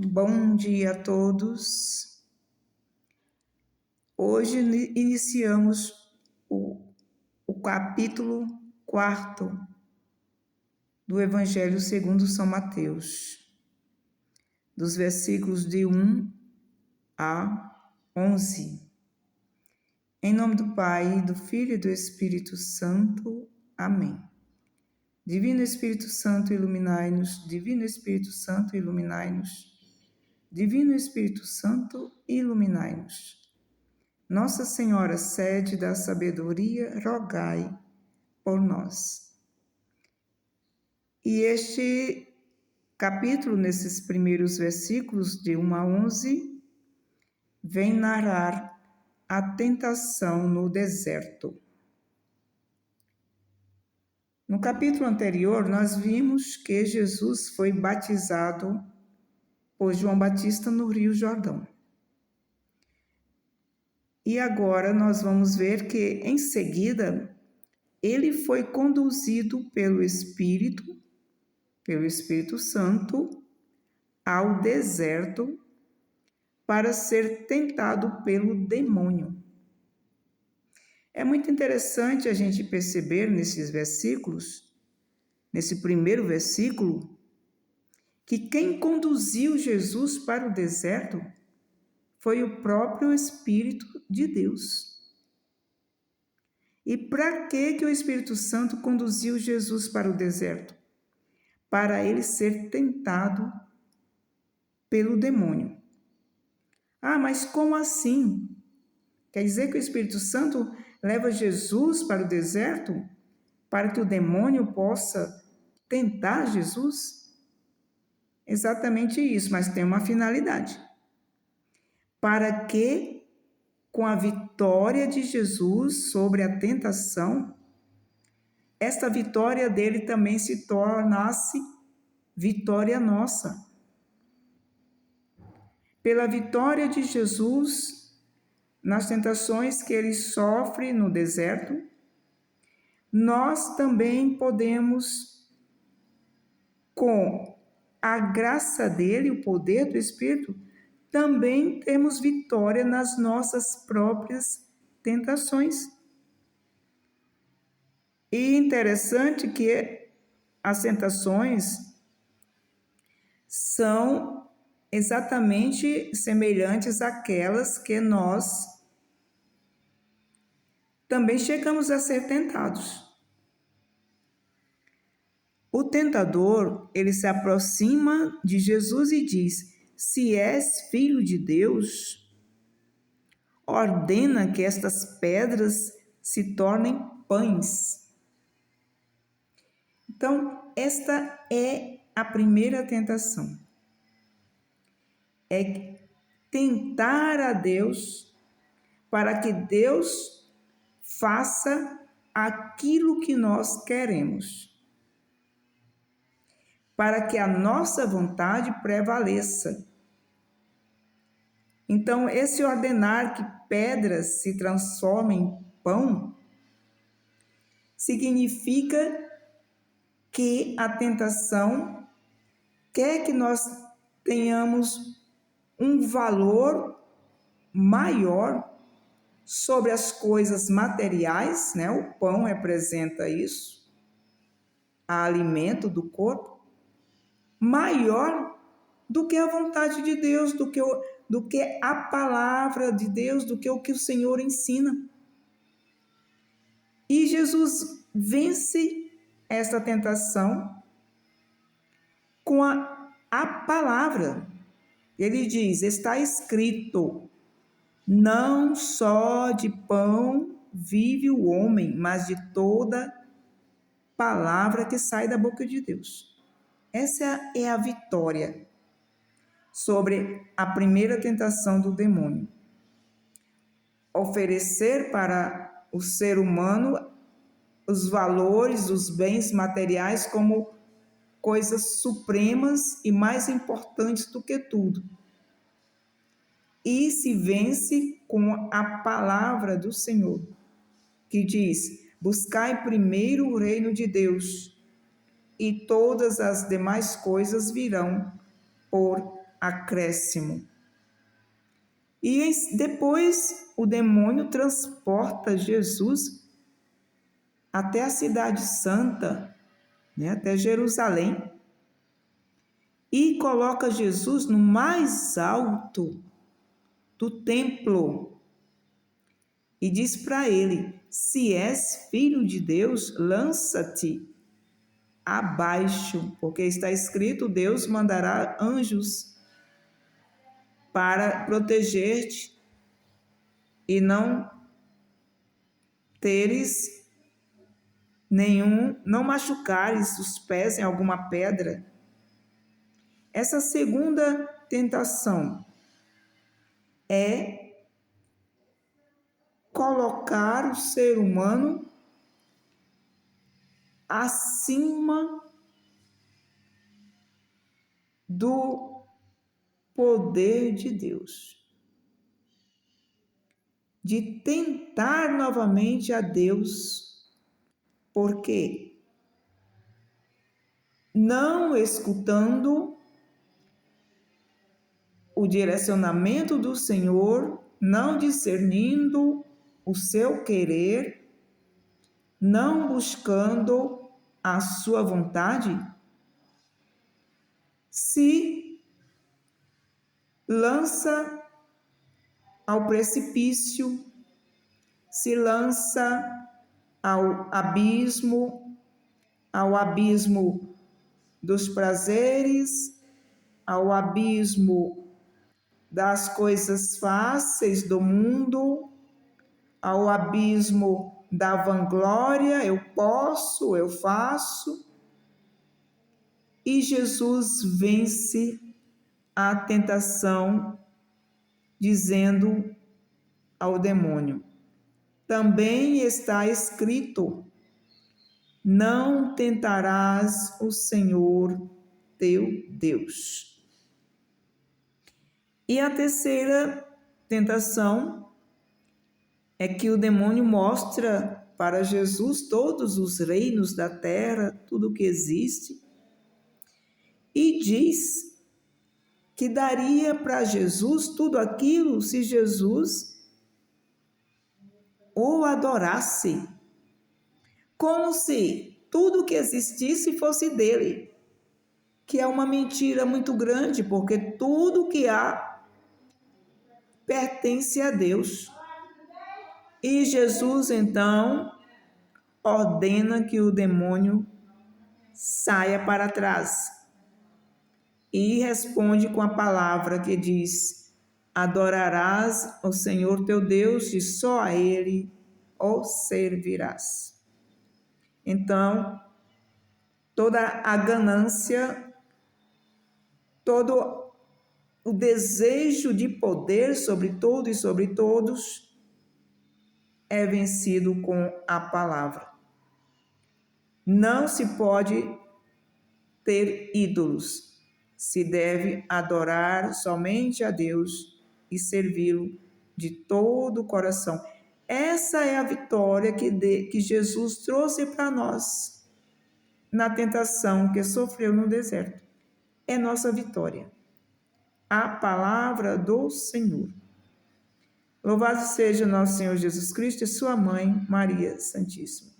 Bom dia a todos. Hoje iniciamos o capítulo 4 do Evangelho segundo São Mateus, dos versículos de 1 a 11. Em nome do Pai, do Filho e do Espírito Santo. Amém. Divino Espírito Santo, iluminai-nos. Divino Espírito Santo, iluminai-nos. Divino Espírito Santo, iluminai-nos. Nossa Senhora, sede da sabedoria, rogai por nós. E este capítulo, nesses primeiros versículos, de 1 a 11, vem narrar a tentação no deserto. No capítulo anterior, nós vimos que Jesus foi batizado por João Batista no Rio Jordão. E agora nós vamos ver que, em seguida, ele foi conduzido pelo Espírito Santo, ao deserto para ser tentado pelo demônio. É muito interessante a gente perceber nesses versículos, nesse primeiro versículo, que quem conduziu Jesus para o deserto foi o próprio Espírito de Deus. E para que o Espírito Santo conduziu Jesus para o deserto? Para ele ser tentado pelo demônio. Ah, mas como assim? Quer dizer que o Espírito Santo leva Jesus para o deserto para que o demônio possa tentar Jesus? Exatamente isso, mas tem uma finalidade. Para que, com a vitória de Jesus sobre a tentação, esta vitória dele também se tornasse vitória nossa. Pela vitória de Jesus nas tentações que ele sofre no deserto, nós também podemos, com a graça dele, o poder do Espírito, também temos vitória nas nossas próprias tentações. E interessante que as tentações são exatamente semelhantes àquelas que nós também chegamos a ser tentados. O tentador, ele se aproxima de Jesus e diz: se és filho de Deus, ordena que estas pedras se tornem pães. Então, esta é a primeira tentação. É tentar a Deus para que Deus faça aquilo que nós queremos, para que a nossa vontade prevaleça. Então, esse ordenar que pedras se transformem em pão significa que a tentação quer que nós tenhamos um valor maior sobre as coisas materiais, né? O pão representa isso, a alimento do corpo, maior do que a vontade de Deus, do que a palavra de Deus, do que o Senhor ensina. E Jesus vence esta tentação com a palavra. Ele diz: está escrito, não só de pão vive o homem, mas de toda palavra que sai da boca de Deus. Essa é a vitória sobre a primeira tentação do demônio. Oferecer para o ser humano os valores, os bens materiais como coisas supremas e mais importantes do que tudo. E se vence com a palavra do Senhor, que diz: buscai primeiro o reino de Deus, e todas as demais coisas virão por acréscimo. E depois o demônio transporta Jesus até a cidade santa, né, até Jerusalém, e coloca Jesus no mais alto do templo e diz para ele: se és filho de Deus, lança-te abaixo, porque está escrito: Deus mandará anjos para proteger-te e não não machucares os pés em alguma pedra. Essa segunda tentação é colocar o ser humano acima do poder de Deus, de tentar novamente a Deus, porque não escutando o direcionamento do Senhor, não discernindo o seu querer, não buscando a sua vontade, se lança ao precipício, se lança ao abismo dos prazeres, ao abismo das coisas fáceis do mundo, ao abismo da vanglória, eu posso, eu faço. E Jesus vence a tentação, dizendo ao demônio: também está escrito: não tentarás o Senhor teu Deus. E a terceira tentação é que o demônio mostra para Jesus todos os reinos da terra, tudo o que existe, e diz que daria para Jesus tudo aquilo se Jesus o adorasse, como se tudo que existisse fosse dele, que é uma mentira muito grande, porque tudo que há pertence a Deus. E Jesus então ordena que o demônio saia para trás e responde com a palavra que diz: adorarás o Senhor teu Deus e só a Ele o servirás. Então, toda a ganância, todo o desejo de poder sobre tudo e sobre todos é vencido com a palavra. Não se pode ter ídolos, se deve adorar somente a Deus e servi-lo de todo o coração. Essa é a vitória que Jesus trouxe para nós na tentação que sofreu no deserto. É nossa vitória. A palavra do Senhor. Louvado seja nosso Senhor Jesus Cristo e sua mãe, Maria Santíssima.